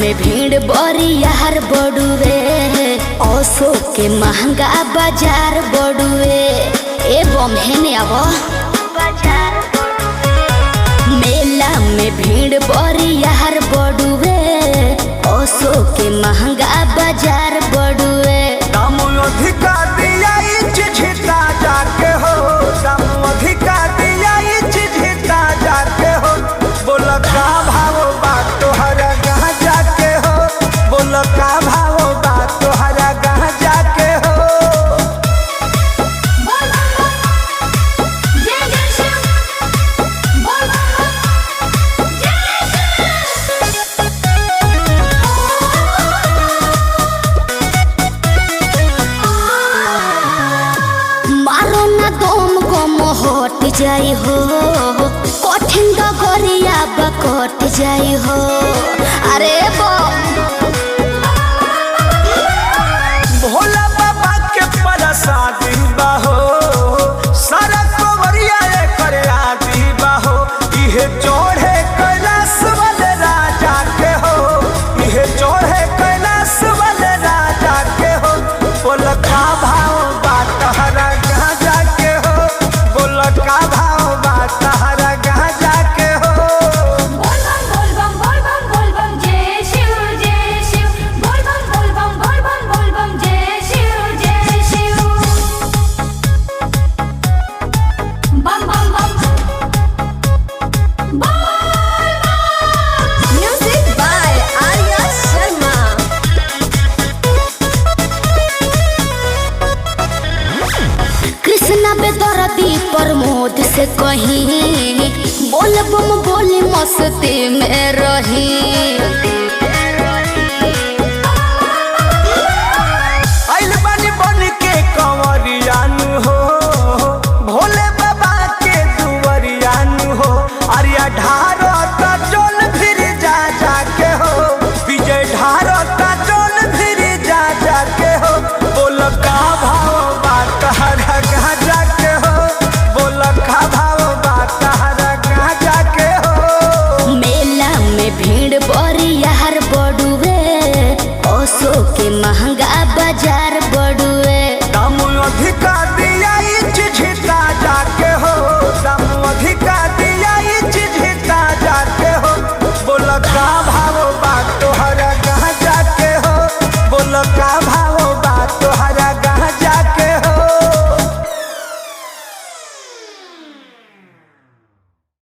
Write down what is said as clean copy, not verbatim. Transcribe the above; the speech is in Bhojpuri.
में भीड़ बड़ी यार बड़ुए, औसो के महंगा बाजार बड़ुए। ए बम्हेने अब मेला में भीड़ बड़ी यार बड़ुए, औसो के महंगा बाजार बड़ुए। दाम अधिका दिया चिझिता जाके हो, दाम अधिका दिया चिझिता जाके हो। बोल का भाव बात तोहरा कहाँ जाके हो, बोल का भाव बात तोहरा कहाँ जाके हो। मारो ना दम गम हट जाई हो, कठिन डगरिया कट जाई हो। अरे भोला बाबा के प्रसादी बाहो, सारा कोवरिया करे आदि बाहो। इहे चढ़े कैलाश वाले राजा के हो, इहे चढ़े कैलाश वाले राजा के हो। बोल का भाव बात तहरा कहाँ जाके हो, बोल का भाव बात तहरा कहाँ जाके हो। Music by Arya Sharma. कृष्णा बेदर्दी प्रमोद से कहीं बोल बम बोली मस्ती में रही। आइल बानी बन के कंवरियानु हो, भोले बाबा के दुवरियानु हो। अरिया ढारो ता चोल फिर जा जाके हो, विजय ढारो ता चोल फिर जा जाके हो। बोल का भाव बात तहरा कहाँ जाके हो, बोल का भाव बात तहरा कहाँ जाके हो। मेला में भीड़ बड़ी यार बड़ुए, औसो के महंगा बाजार बड़ुए। दाम अधिका दिया चिझिता जाके हो, दाम अधिका दिया चिझिता जाके हो। बोल का भाव बात तोहरा कहाँ जाके हो, बोल का भाव